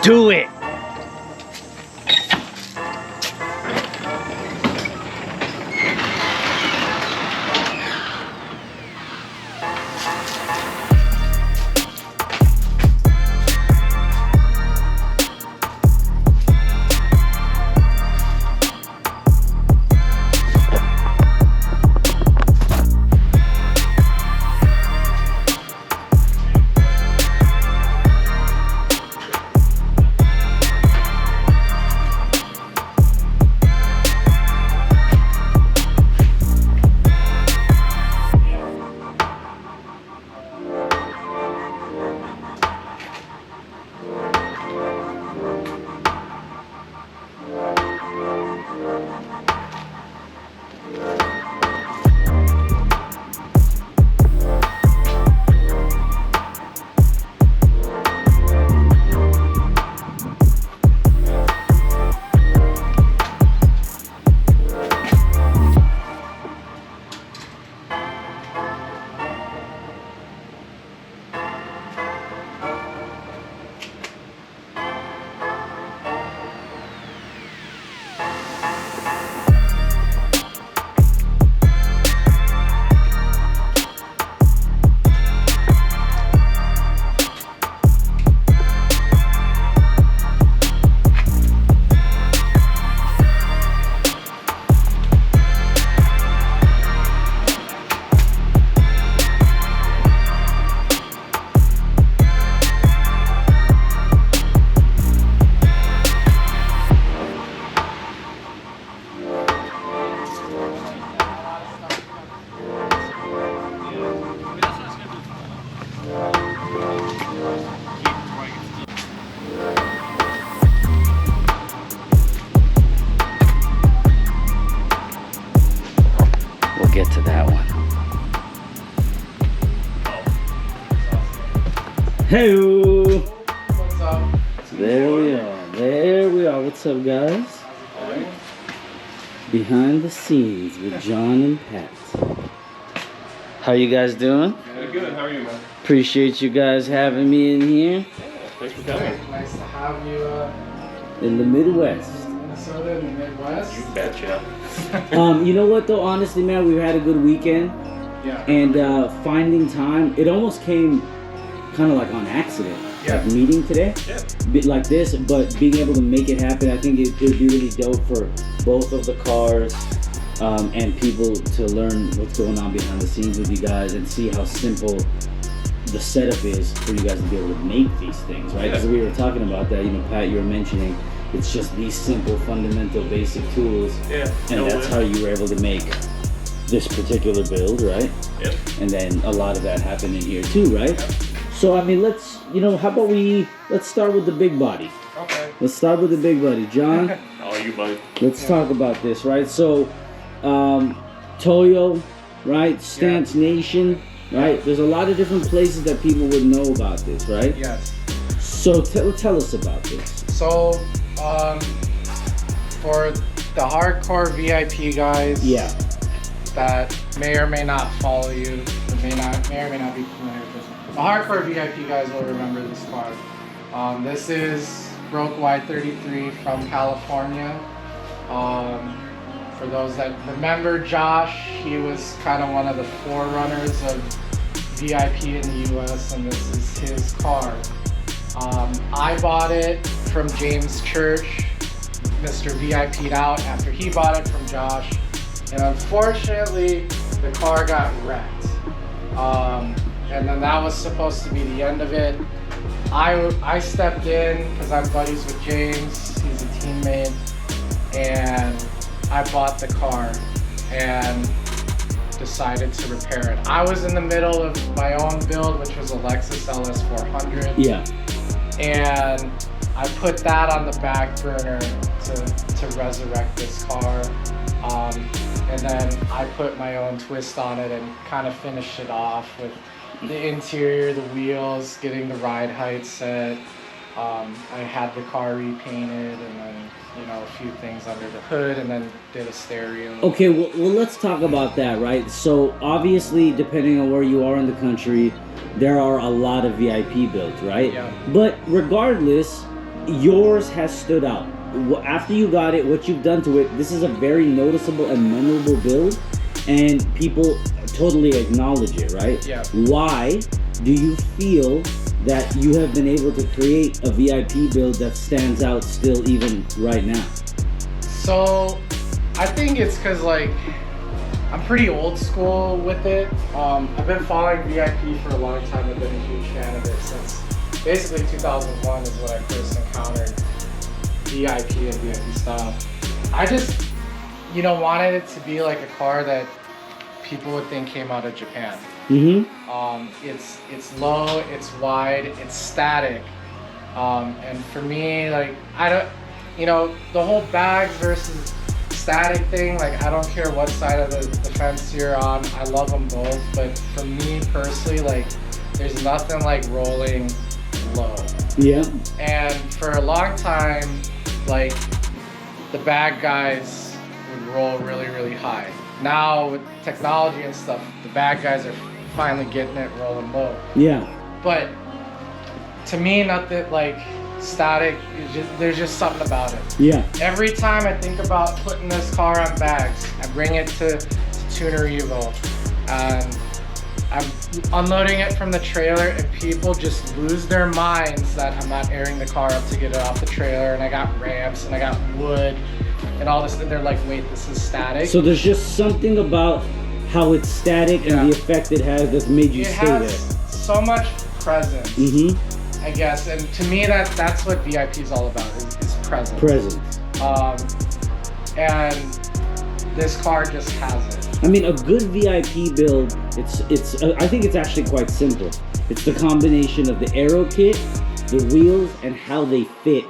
Do it. Get to that one. Hey, what's up? There we are. There we are. What's up, guys? Right. Behind the scenes with John and Pat. How you guys doing? Very good. How are you, man? Appreciate you guys having me in here. Thanks for coming. Nice to have you In the Midwest. Minnesota in the Midwest. You betcha. You know what though? Honestly, man, we had a good weekend. Yeah. And finding time, it almost came kind of like on accident. Yeah. Like meeting today, Yeah. bit like this, but being able to make it happen, I think it would be really dope for both of the cars and people to learn what's going on behind the scenes with you guys and see how simple the setup is for you guys to be able to make these things, right? Because we were talking about that, you know, Pat, you were mentioning it's just these simple, fundamental, basic tools, Yeah. and that's how you were able to make this particular build, right? Yep. And then a lot of that happened in here too, right? Yep. So I mean, let's start with the big body. Okay. Let's start with the big body, John. Oh, you buddy. Let's talk about this, right? So, Toyo, right? Stance Nation, right? There's a lot of different places that people would know about this, right? Yes. So tell us about this. So, for the hardcore VIP guys, that may or may not follow you, that may or may not be familiar with this. The hardcore VIP guys will remember this car. This is Broke Y33 from California. For those that remember Josh, he was kind of one of the forerunners of VIP in the US, and this is his car. I bought it from James Church. Mr. VIP'd out after he bought it from Josh. And unfortunately, the car got wrecked. And then that was supposed to be the end of it. I stepped in because I'm buddies with James. He's a teammate. And I bought the car and decided to repair it. I was in the middle of my own build, which was a Lexus LS400. Yeah. And I put that on the back burner to resurrect this car. And then I put my own twist on it and kind of finished it off with the interior, the wheels, getting the ride height set. I had the car repainted and then, you know, a few things under the hood and then did a stereo. Okay, well let's talk about that, right? So obviously, depending on where you are in the country, there are a lot of VIP builds, right? Yeah. But regardless, yours has stood out. After you got it, what you've done to it, this is a very noticeable and memorable build, and people totally acknowledge it, right? Yeah. Why do you feel that you have been able to create a VIP build that stands out still even right now? So I think it's because like I'm pretty old school with it. I've been following VIP for a long time. I've been a huge fan of it since basically 2001 is when I first encountered VIP and VIP style. I just, wanted it to be like a car that people would think came out of Japan. It's low, it's wide, it's static, and for me, like the whole bags versus static thing, like I don't care what side of the fence you're on, I love them both, but for me personally, like there's nothing like rolling low. Yeah. And for a long time, like the bag guys would roll really, really high. Now with technology and stuff, the bag guys are finally getting it rolling low. Yeah. But to me, nothing like static, there's just something about it. Yeah. Every time I think about putting this car on bags, I bring it to Tuner Evo and I'm unloading it from the trailer and people just lose their minds that I'm not airing the car up to get it off the trailer, and I got ramps and I got wood and all this, and they're like, wait, this is static? So there's just something about how it's static and the effect it has that's made you stay there. It has so much presence, I guess, and to me that's what VIP is all about, is presence. Presence. And this car just has it. I mean, a good VIP build, it's I think it's actually quite simple. It's the combination of the aero kit, the wheels, and how they fit,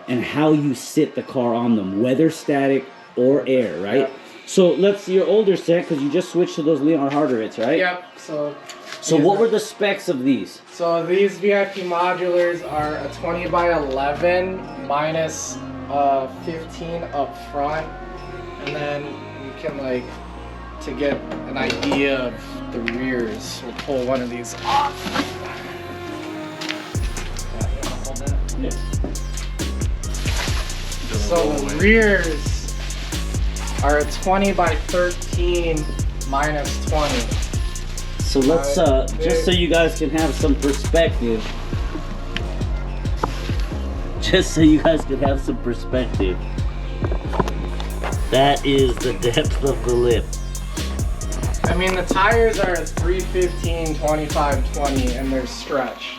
and how you sit the car on them, whether static or air, right? Yep. So let's see your older set, because you just switched to those Leon Harderits, right? Yep. So what were the specs of these? So these VIP modulars are a 20 by 11 minus 15 up front, and then you can like, to get an idea of the rears, we'll pull one of these off. Yeah. So the rears are a 20 by 13 minus 20. So let's, just so you guys can have some perspective. That is the depth of the lip. I mean, the tires are 315, 25, 20, and they're stretch.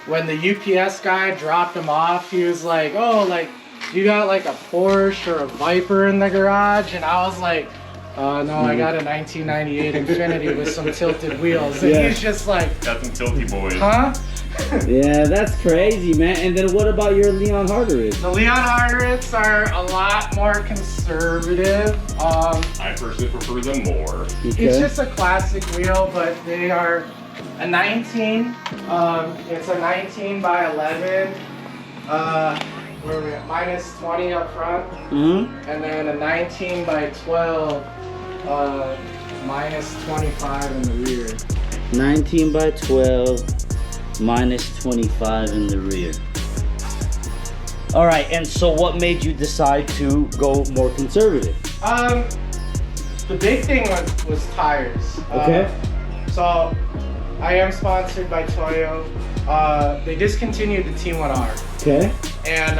When the UPS guy dropped them off, he was like, oh, like, you got like a Porsche or a Viper in the garage? And I was like, no, I got a 1998 Infiniti with some tilted wheels. And he's just like, got some tilty boys. huh? Yeah, that's crazy, man. And then what about your Leon Harderits? The Leon Harderits are a lot more conservative. I personally prefer them more. Okay. It's just a classic wheel, but they are a 19. It's a 19 by 11. Where are we at? Minus 20 up front. And then a 19 by 12. Minus 25 in the rear. 19 by 12. Minus 25 in the rear. All right, and so what made you decide to go more conservative? The big thing was tires. Okay. So I am sponsored by Toyo. They discontinued the T1R. Okay. And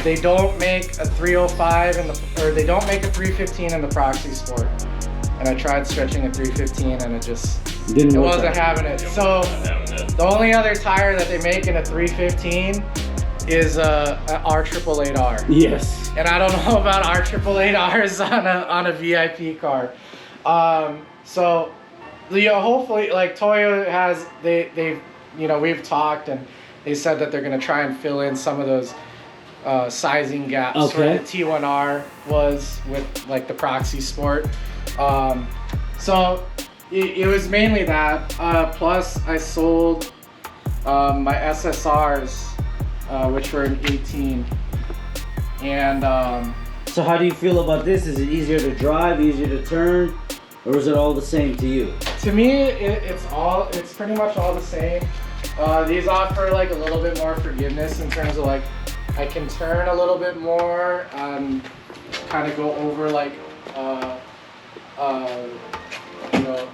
they don't make a 305 or they don't make a 315 in the Proxy Sport. And I tried stretching a 315 and it wasn't having it. So the only other tire that they make in a 315 is a R888R. Yes. And I don't know about R888Rs on a VIP car. So hopefully, like Toyo has, we've talked and they said that they're gonna try and fill in some of those sizing gaps where the T1R was with like the Proxy Sport. So it was mainly that. Plus I sold my SSRs, which were an 18. And so how do you feel about this? Is it easier to drive, easier to turn? or is it all the same to you? To me, it's pretty much all the same. These offer like a little bit more forgiveness in terms of like I can turn a little bit more, kind of go over like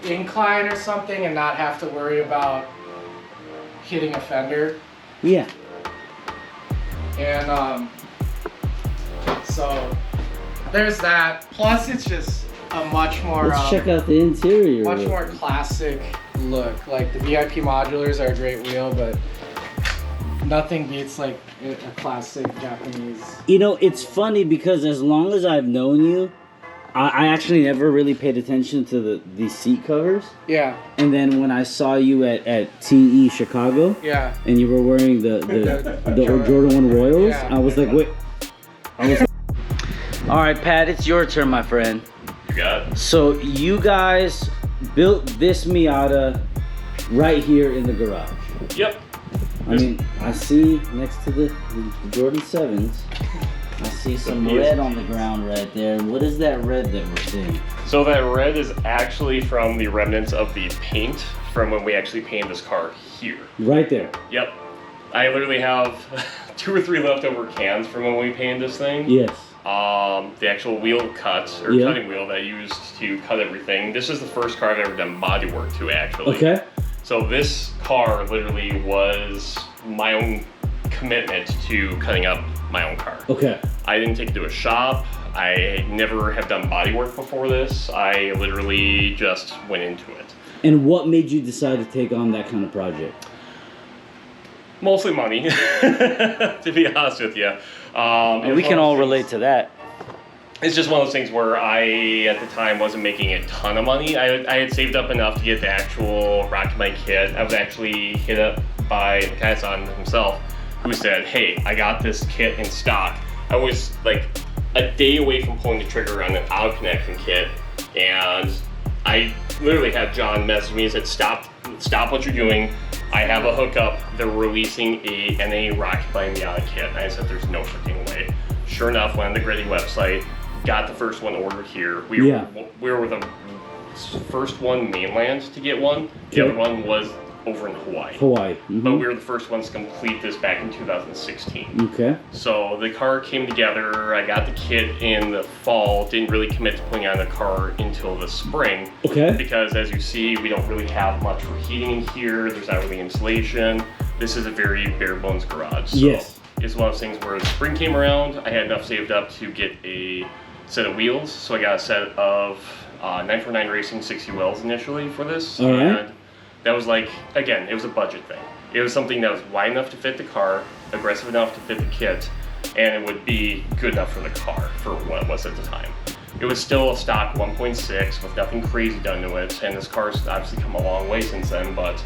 incline or something and not have to worry about hitting a fender. Yeah. And so there's that. Plus, it's just a much more Let's check out the interior. much more classic look. Like the VIP modulars are a great wheel, but nothing beats like a classic Japanese. You know, it's funny because as long as I've known you, I actually never really paid attention to the seat covers. Yeah. And then when I saw you at TE Chicago, Yeah. and you were wearing the Jordan 1 Royals, Yeah. I was like, wait. All right, Pat, it's your turn, my friend. You got it. So you guys built this Miata right here in the garage. Yep. I mean, I see next to the Jordan 7s, I see some red on the ground right there. What is that red that we're seeing? So that red is actually from the remnants of the paint from when we actually painted this car here. Right there. Yep. I literally have 2 or 3 leftover cans from when we painted this thing. Yes. The actual wheel cut, or cutting wheel that I used to cut everything. This is the first car I've ever done body work to, actually. Okay. So this car literally was my own commitment to cutting up my own car. Okay. I didn't take it to a shop. I never have done body work before this. I literally just went into it. And what made you decide to take on that kind of project? Mostly money, to be honest with you. And we can all relate to that. It's just one of those things where I, at the time, wasn't making a ton of money. I had saved up enough to get the actual Rocket Bunny kit. I was actually hit up by the Kaisan himself, who said, hey, I got this kit in stock. I was like a day away from pulling the trigger on an auto connection kit, and I literally had John message me and said, stop what you're doing. I have a hookup. They're releasing a NA Rocket Bunny Miata kit. And I said, there's no freaking way. Sure enough, went on the Gritty website, got the first one ordered here. We were the first one mainland to get one. The other one was over in Hawaii. Mm-hmm. But we were the first ones to complete this back in 2016. Okay. So the car came together. I got the kit in the fall. Didn't really commit to putting on the car until the spring. Okay. Because as you see, we don't really have much for heating in here. There's not really insulation. This is a very bare bones garage. So yes. It's one of those things where the spring came around. I had enough saved up to get a set of wheels. So I got a set of 949 Racing 60 wheels initially for this. All right. And that was like, again, it was a budget thing. It was something that was wide enough to fit the car, aggressive enough to fit the kit, and it would be good enough for the car for what it was at the time. It was still a stock 1.6 with nothing crazy done to it, and this car's obviously come a long way since then, but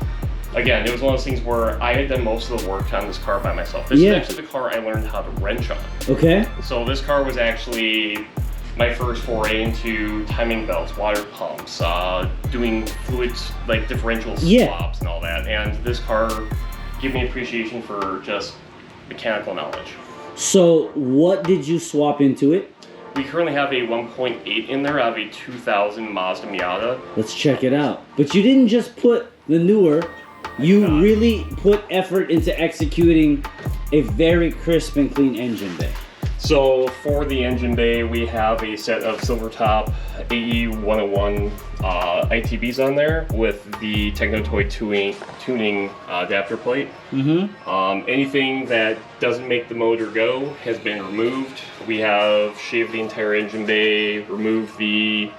again, it was one of those things where I had done most of the work on this car by myself. This is actually the car I learned how to wrench on. Okay. So this car was actually my first foray into timing belts, water pumps, doing fluids like differential swaps and all that. And this car gave me appreciation for just mechanical knowledge. So what did you swap into it? We currently have a 1.8 in there out of a 2000 Mazda Miata. Let's check it out. But you didn't just put the newer, you really put effort into executing a very crisp and clean engine bay. So for the engine bay, we have a set of Silvertop AE 101 ITBs on there with the Technotoy tuning adapter plate. Mm-hmm. Anything that doesn't make the motor go has been removed. We have shaved the entire engine bay, removed the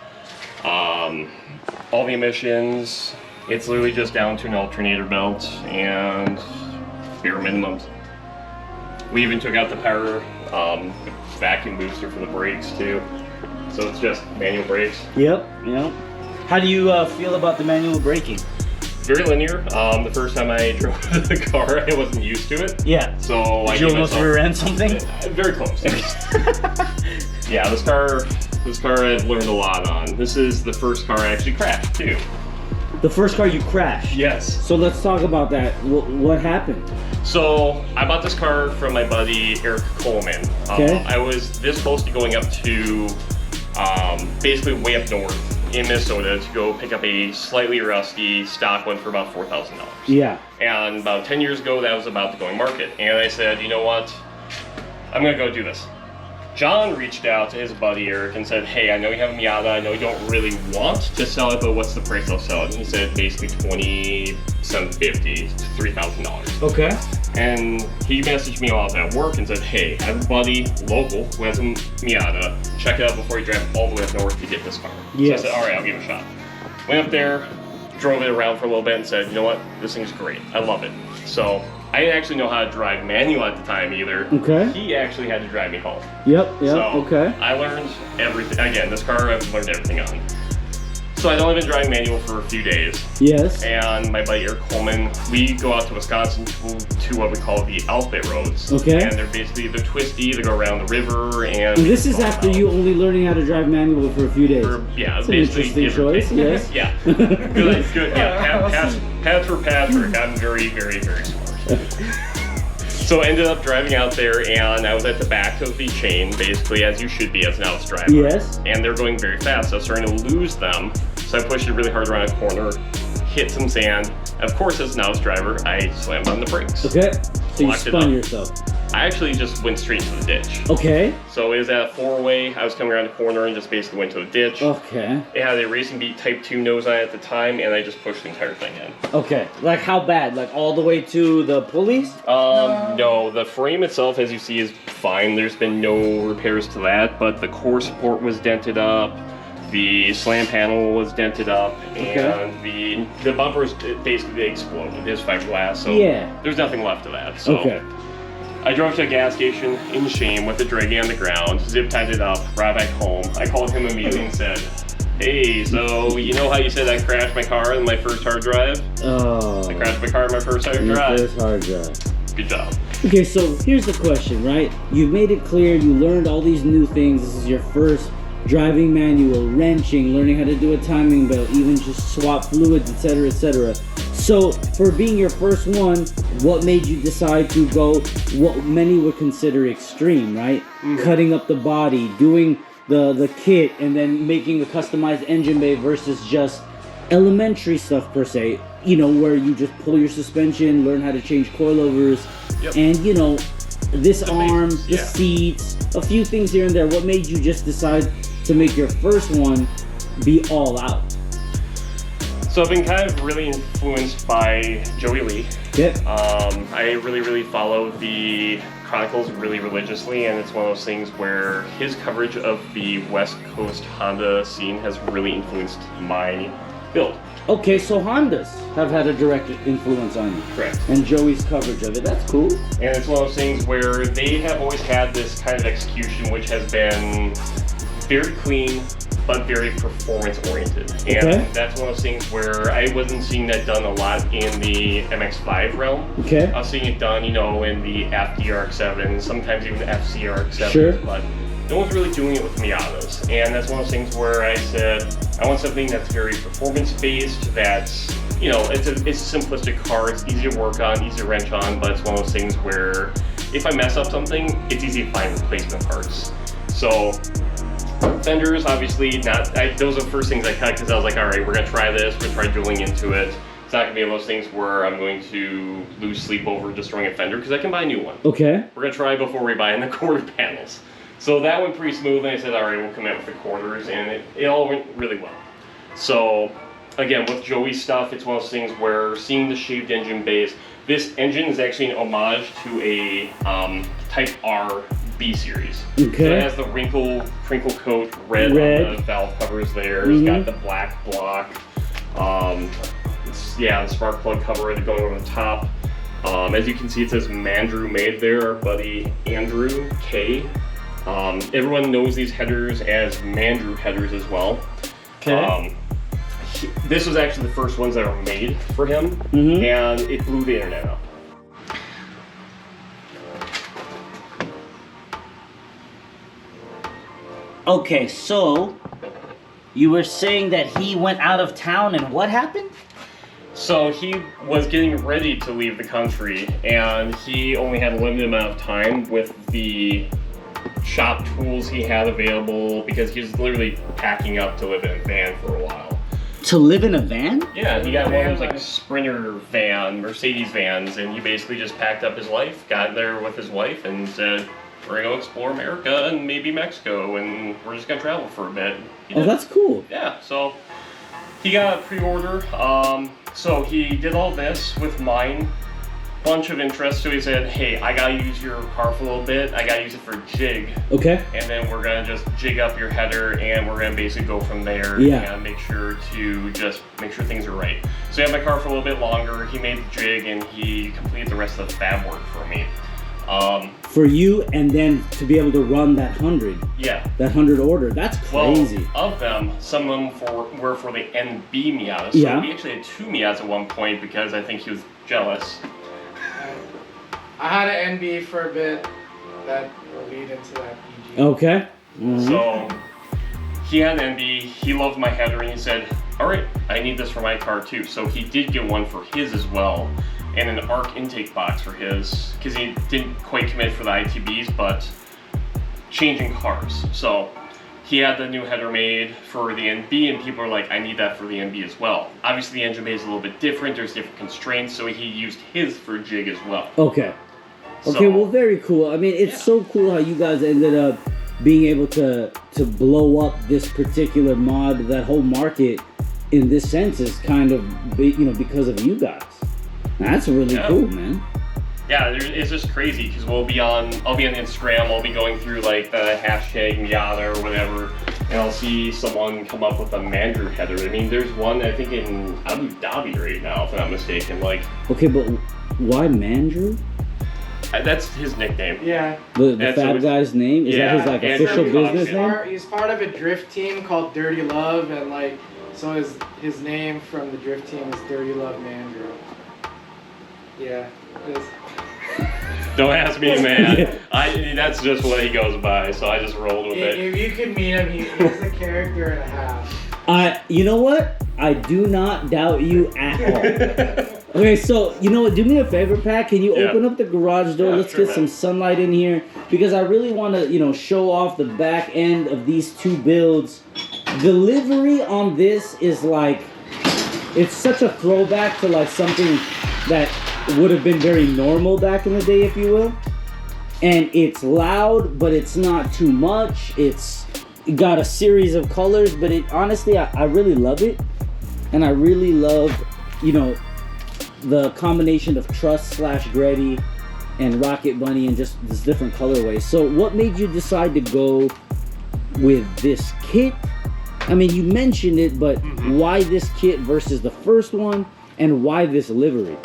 all the emissions. It's literally just down to an alternator belt and bare minimums. We even took out the power vacuum booster for the brakes too. So it's just manual brakes. Yep. How do you feel about the manual braking? Very linear. The first time I drove the car, I wasn't used to it. Yeah. So Did you almost rear end something? Very close. Yeah, this car I've learned a lot on. This is the first car I actually crashed too. The first car you crashed? Yes. So let's talk about that. What happened? So I bought this car from my buddy Eric Coleman. Okay. I was this close to going up to basically way up north in Minnesota to go pick up a slightly rusty stock one for about $4,000. Yeah. And about 10 years ago, that was about the going market. And I said, you know what? I'm gonna go do this. John reached out to his buddy Eric and said, hey, I know you have a Miata. I know you don't really want to sell it, but what's the price I'll sell it? And he said basically $2,750 to $3,000. Okay. And he messaged me while I was at work and said, hey, I have a buddy local who has a Miata. Check it out before you drive all the way up north to get this car. Yes. So I said, all right, I'll give it a shot. Went up there, drove it around for a little bit and said, you know what, this thing's great. I love it. So I didn't actually know how to drive manual at the time either. Okay. He actually had to drive me home. Yep, So okay. I learned everything. Again, this car I've learned everything on. So I'd only been driving manual for a few days. Yes. And my buddy Eric Coleman, we go out to Wisconsin to what we call the outfit roads. Okay. And they're twisty, they go around the river and... And this is after you only learning how to drive manual for a few days. Yeah, it's an basically. interesting choice, yes. Yeah. Good. Yeah, Patrick got very, very, very smart. So I ended up driving out there, and I was at the back of the chain, basically, as you should be as an Alps driver. Yes. And they're going very fast, so I was starting to lose them. So I pushed it really hard around a corner, hit some sand. Of course, as an Alps driver, I slammed on the brakes. Okay. So you Locked it spun up. yourself. I actually just went straight to the ditch. Okay. So it was at a four-way. I was coming around the corner and just basically went to the ditch. Okay. It had a Racing Beat Type 2 nose on it at the time, and I just pushed the entire thing in. Okay. Like how bad? Like all the way to the pulleys? No, the frame itself, as you see, is fine. There's been no repairs to that, but the core support was dented up, the slam panel was dented up, and the bumpers basically exploded. It's fiberglass, so there's nothing left of that. So I drove to a gas station in shame with the draggy on the ground, zip tied it up, brought back home. I called him immediately and said, hey, so you know how you said I crashed my car in my first hard drive? Oh. I crashed my car in my first hard drive. First hard drive. Good job. Okay, so here's the question, right? You've made it clear, you learned all these new things. This is your first driving manual, wrenching, learning how to do a timing belt, even just swap fluids, etc., etc. So, for being your first one, what made you decide to go what many would consider extreme, right? Cutting up the body, doing the kit, and then making a customized engine bay versus just elementary stuff per se, you know, where you just pull your suspension, learn how to change coilovers, and, you know, this arm, the seats, a few things here and there. What made you just decide to make your first one be all out? So I've been kind of really influenced by Joey Lee. I really follow the Chronicles really religiously, and it's one of those things where his coverage of the West Coast Honda scene has really influenced my build. Okay, so Hondas have had a direct influence on you. Correct. And Joey's coverage of it, that's cool. And it's one of those things where they have always had this kind of execution which has been very clean, but very performance oriented. And that's one of those things where I wasn't seeing that done a lot in the MX-5 realm. I was seeing it done, you know, in the FDRX7, sometimes even the FCRX7, but no one's really doing it with Miatas. And that's one of those things where I said, I want something that's very performance based, that's, you know, it's a simplistic car, it's easy to work on, easy to wrench on, but it's one of those things where if I mess up something, it's easy to find replacement parts. So fenders, obviously not, those are the first things I cut because I was like, all right, we're gonna try this, we're gonna try drilling into it. It's not gonna be one of those things where I'm going to lose sleep over destroying a fender because I can buy a new one. We're gonna try before we buy in the quarter panels. So that went pretty smooth, and I said, all right, we'll commit with the quarters, and it all went really well. So again, with Joey's stuff, it's one of those things where seeing the shaved engine base, this engine is actually an homage to a Type R B series. So it has the crinkle coat red on the valve covers there. It's got the black block. The spark plug cover going over the top. As you can see, it says Mandrew made there, our buddy Andrew K. Everyone knows these headers as Mandrew headers as well. This was actually the first ones that were made for him, and it blew the internet up. Okay, so you were saying that he went out of town and what happened? So he was getting ready to leave the country, and he only had a limited amount of time with the shop tools he had available because he was literally packing up to live in a van for a while. To live in a van? Yeah, he got one of those like Sprinter van, Mercedes vans, and he basically just packed up his life, got there with his wife, and said, "We're gonna explore America and maybe Mexico, and we're just gonna travel for a bit." Oh, that's cool. Yeah, so he got a pre-order. So he did all this with mine. Bunch of interest, so he said, "Hey, I gotta use your car for a little bit. I gotta use it for jig, Okay. and then we're gonna just jig up your header, and we're gonna basically go from there and make sure things are right." So he had my car for a little bit longer. He made the jig, and he completed the rest of the fab work for me. For you, and then to be able to run that 100. Yeah. That 100 order. That's crazy. Well, of them, some of them were for the NB Miata. So we actually had 2 Miatas at one point because I think he was jealous. I had an NB for a bit that will lead into that PG. Okay. Mm-hmm. So he had an NB, he loved my header, and he said, "All right, I need this for my car too." So he did get one for his as well, and an ARC intake box for his, because he didn't quite commit for the ITBs, but changing cars. So he had the new header made for the NB, and people are like, "I need that for the NB as well." Obviously the engine bay is a little bit different, there's different constraints, so he used his for jig as well. Okay. Okay, well, very cool. I mean, it's so cool how you guys ended up being able to blow up this particular mod. That whole market, in this sense, is kind of, because of you guys. That's really cool, man. Yeah, it's just crazy because I'll be on Instagram, I'll be going through like the hashtag Miata or whatever, and I'll see someone come up with a Mandrew header. I mean, there's one I think in Abu Dhabi right now, if I'm not mistaken. Like, okay, but why Mandrew? That's his nickname. Yeah. The fat guy's name? Is that his like official business name? He's part of a drift team called Dirty Love, and like, so his name from the drift team is Dirty Love Mandrew. Yeah. Don't ask me, man. That's just what he goes by, so I just rolled with it. If you could meet him, he's a character and a half. You know what? I do not doubt you at all. Okay, so you know what? Do me a favor, Pat. Can you open up the garage door? Let's get some sunlight in here because I really want to, show off the back end of these two builds. Delivery on this is like, it's such a throwback to like something that would have been very normal back in the day, if you will. And it's loud, but it's not too much. It's got a series of colors, but honestly, I really love it. And I really love, the combination of Trust/Gretty and Rocket Bunny and just this different colorways. So what made you decide to go with this kit? I mean, you mentioned it, but why this kit versus the first one, and why this livery?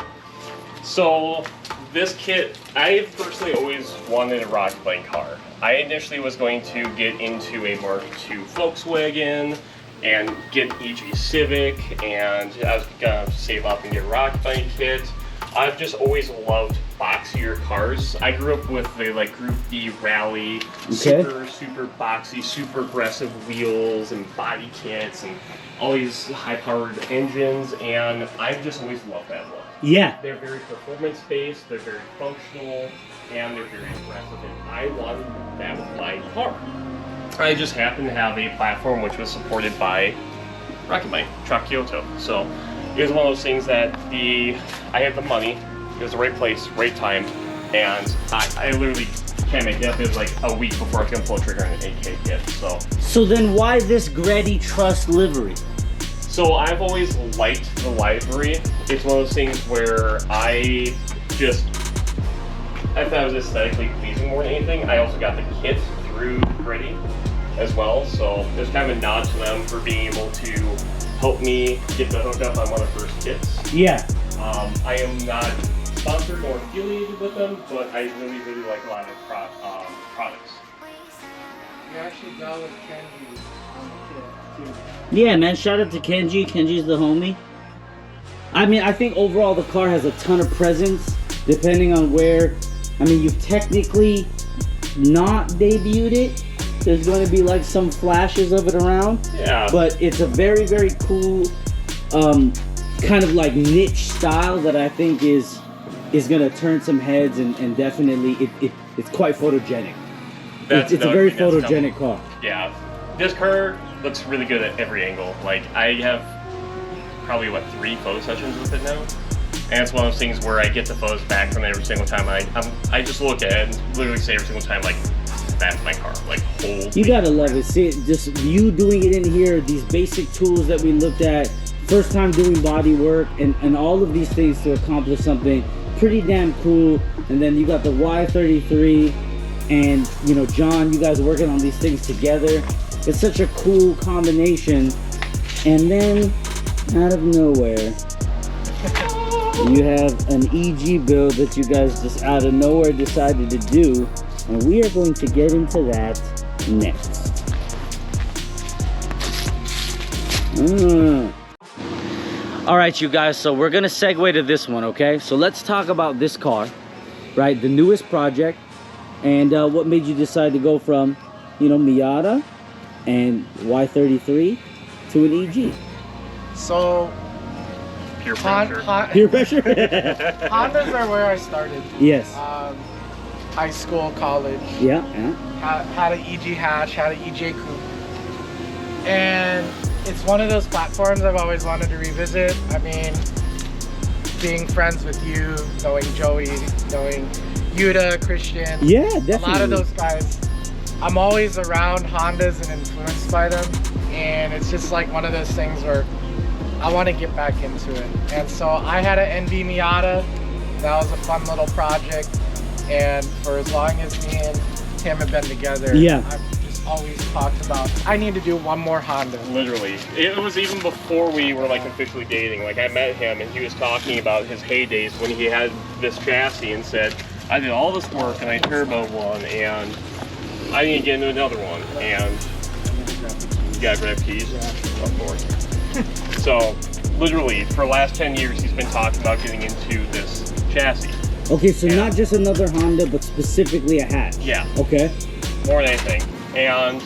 So this kit, I personally always wanted a Rocket Bunny car. I initially was going to get into a Mark II Volkswagen and get an EG Civic, and I was gonna save up and get a Rocket Bunny kit. I've just always loved boxier cars. I grew up with the Group B Rally, super boxy, super aggressive wheels and body kits and all these high-powered engines, and I've just always loved that look. Yeah. They're very performance-based, they're very functional, and they're very aggressive, and I wanted that with my car. I just happened to have a platform which was supported by Rocket Bunny, Truck Kyoto. So it was one of those things that I had the money, it was the right place, right time, and I literally can't make it up. It was like a week before I was going to pull the trigger on an 8K kit. So then why this Gretty Trust livery? So I've always liked the livery. It's one of those things where I thought it was aesthetically pleasing more than anything. I also got the kit through Gretty as well, so there's kind of a nod to them for being able to help me get the hookup on one of the first kits. Yeah. I am not sponsored or affiliated with them, but I really, really like a lot of products. You actually got with Kenji on the kit, too. Yeah, man, shout out to Kenji. Kenji's the homie. I mean, I think overall the car has a ton of presence, depending on where. I mean, you've technically not debuted it. There's going to be like some flashes of it around. Yeah. But it's a very, very cool kind of like niche style that I think is going to turn some heads, and definitely it's quite photogenic. That's it's a another very thing that's photogenic car. Yeah, this car looks really good at every angle. Like I have probably 3 photo sessions with it now, and it's one of those things where I get the photos back from it every single time. I just look at it and literally say every single time, like, that's my car. Like, holy. You gotta love it. See, just you doing it in here, these basic tools that we looked at, first time doing body work, and all of these things to accomplish something pretty damn cool. And then you got the Y33, and you know, John, you guys are working on these things together. It's such a cool combination. And then, out of nowhere, you have an EG build that you guys just out of nowhere decided to do, and we are going to get into that next. All right, you guys, so we're gonna segue to this one, okay? So let's talk about this car, right? The newest project, and what made you decide to go from, you know, Miata and Y33 to an EG? So, Peer pressure. Peer pressure? Hondas are where I started. Yes. High school, college. Yeah. Had an EG hatch, had an EJ coupe. And it's one of those platforms I've always wanted to revisit. I mean, being friends with you, knowing Joey, knowing Yuta, Christian. Yeah, definitely. A lot of those guys. I'm always around Hondas and influenced by them. And it's just like one of those things where I want to get back into it. And so I had an NV Miata. That was a fun little project. And for as long as me and him have been together, yeah, I've just always talked about, I need to do one more Honda. Literally. It was even before we were like officially dating. Like I met him and he was talking about his heydays when he had this chassis and said, I did all this work and I turboed one and I need to get into another one. And you gotta grab keys? Of course. So literally for the last 10 years he's been talking about getting into this chassis. Okay, so not just another Honda, but specifically a hatch. Yeah. Okay. More than anything. And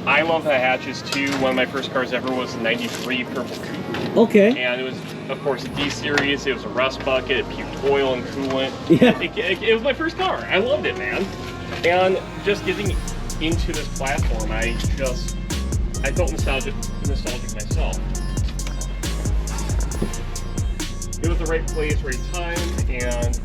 I love the hatches too. One of my first cars ever was a 93 Purple Coupe. Okay. And it was, of course, a D-Series. It was a rust bucket. It puked oil and coolant. Yeah. It was my first car. I loved it, man. And just getting into this platform, I felt nostalgic myself. It was the right place, right time, and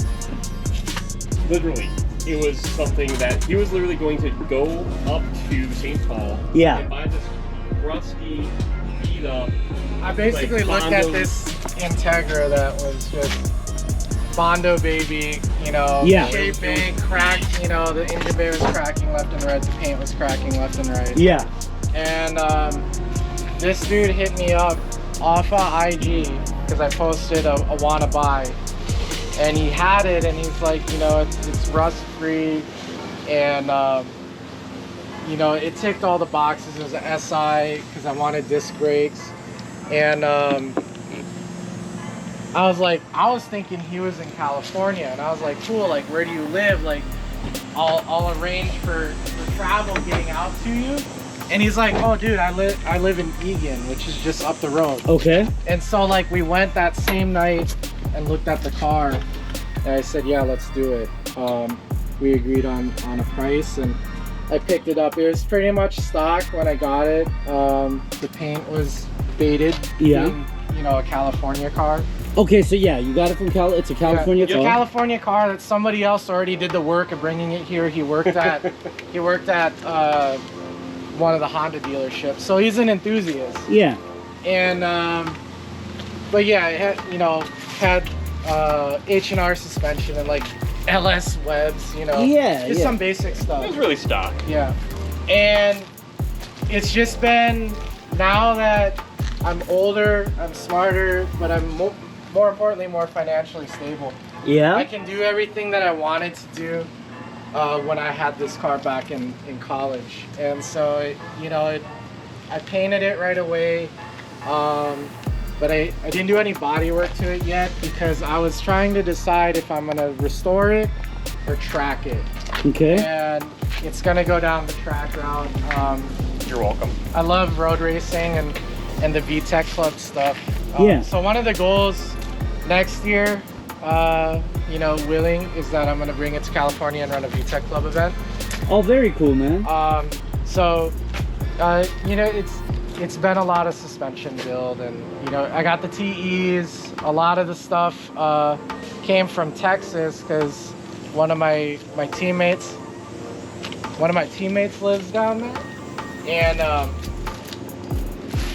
literally, it was something that he was literally going to go up to St. Paul and buy this rusty, beat up. I basically looked at this Integra that was just Bondo baby, you know, shaping, cracked, you know, the engine bay was cracking left and right, the paint was cracking left and right. Yeah. And this dude hit me up off of IG because I posted a wanna buy. And he had it, and he's like, you know, it's rust free, and you know, it ticked all the boxes. It was an SI because I wanted disc brakes, and I was thinking he was in California, and I was like, cool, like where do you live? Like, I'll arrange for travel getting out to you. And he's like, oh dude, I live in Egan, which is just up the road. Okay. And so like we went that same night and looked at the car, and I said, yeah, let's do it. We agreed on a price, and I picked it up. It was pretty much stock when I got it. The paint was faded, being, you know, a California car. Okay, so yeah, you got it from it's a California car. It's a California car that somebody else already did the work of bringing it here. He worked at one of the Honda dealerships, so he's an enthusiast. Yeah. And but yeah, it had, you know, had H&R suspension and like LS webs, you know. Yeah. Just some basic stuff. It was really stock. Yeah. And it's just been, now that I'm older, I'm smarter, but I'm more importantly more financially stable. Yeah. I can do everything that I wanted to do when I had this car back in college. And so, you know, I painted it right away. But I didn't do any body work to it yet because I was trying to decide if I'm gonna restore it or track it. Okay. And it's gonna go down the track route. You're welcome. I love road racing and the VTEC Club stuff. Yeah. So one of the goals next year, you know, willing, is that I'm gonna bring it to California and run a VTEC Club event. Oh, very cool, man. So, you know, it's been a lot of suspension build, and you know, I got the TEs. A lot of the stuff came from Texas because one of my teammates lives down there, and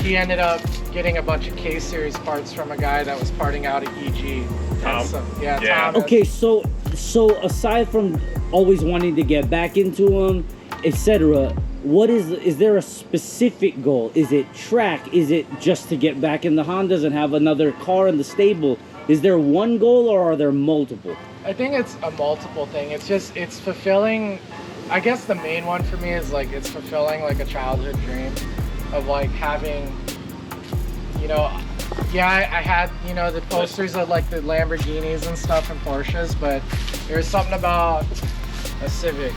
he ended up getting a bunch of K-series parts from a guy that was parting out at EG. Tom? Yeah. Thomas. Okay, so aside from always wanting to get back into them, etc., what is there a specific goal? Is it track? Is it just to get back in the Hondas and have another car in the stable? Is there one goal or are there multiple? I think it's a multiple thing. It's fulfilling. I guess the main one for me is like it's fulfilling like a childhood dream of like having, you know, yeah, I had, you know, the posters of like the Lamborghinis and stuff and Porsches, but there's something about a Civic,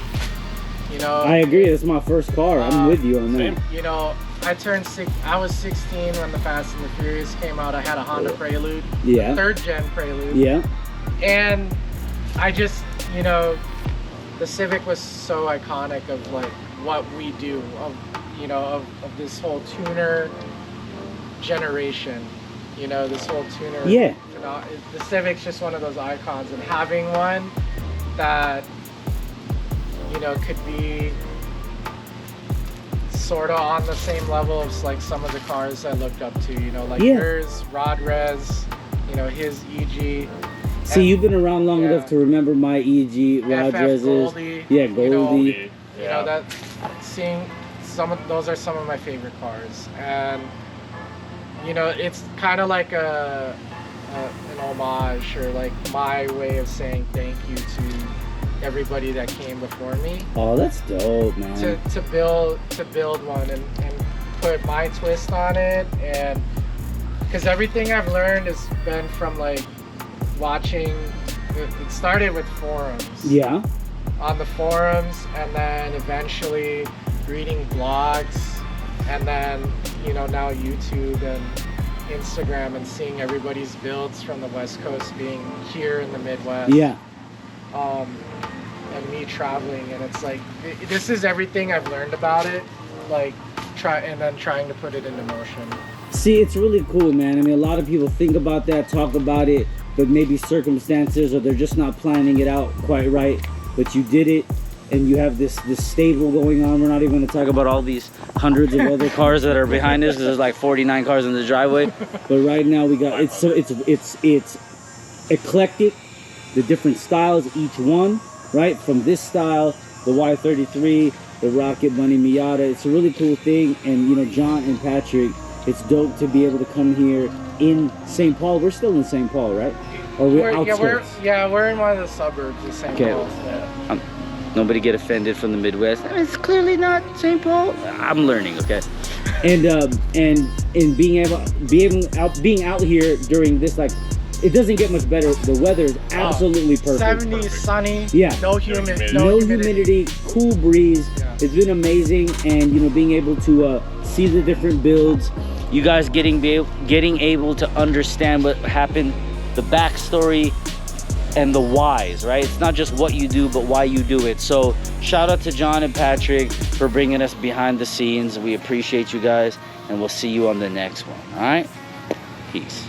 you know. I agree. That's my first car. I'm with you on that. You know, I was 16 when the Fast and the Furious came out. I had a Honda Prelude, Yeah. 3rd gen Prelude. Yeah. And I just, you know, the Civic was so iconic of like what we do, of, you know, of this whole tuner generation, you know, this whole tuner. Yeah. You know, the Civic's just one of those icons, and having one that, you know, could be sort of on the same level as like some of the cars I looked up to, you know, like yours, Rod Rez, you know, his EG. See, you've been around long enough to remember my EG, Rod Rez's. Goldie, Yeah, Goldie. You know, that seeing those are some of my favorite cars, and you know, it's kind of like an homage, or like my way of saying thank you to everybody that came before me. Oh, that's dope, man. To build one and put my twist on it, and because everything I've learned has been from like watching. It started with forums. Yeah. On the forums, and then eventually reading blogs, and then, you know, now YouTube and Instagram, and seeing everybody's builds from the West Coast being here in the Midwest. Yeah. And me traveling, and it's like this is everything I've learned about it, like trying to put it into motion. See, it's really cool, man. I mean, a lot of people think about that, talk about it, but maybe circumstances, or they're just not planning it out quite right. But you did it, and you have this stable going on. We're not even going to talk about all these hundreds of other cars that are behind us, because there's like 49 cars in the driveway. But right now we got it's eclectic, the different styles, each one, right? From this style, the Y33, the Rocket Bunny Miata. It's a really cool thing. And you know, John and Patrick, it's dope to be able to come here in St. Paul. We're still in St. Paul, right? Or we're outskirts? We're in one of the suburbs of St. Paul. Yeah. Nobody get offended from the Midwest. I mean, it's clearly not St. Paul. I'm learning, okay? And being out here during this, like, it doesn't get much better. The weather is absolutely perfect. 70, sunny. Yeah. No humidity, cool breeze. Yeah. It's been amazing, and you know, being able to see the different builds, you guys getting able to understand what happened, the backstory, and the whys, right? It's not just what you do, but why you do it. So shout out to John and Patrick for bringing us behind the scenes. We appreciate you guys, and we'll see you on the next one. All right, peace.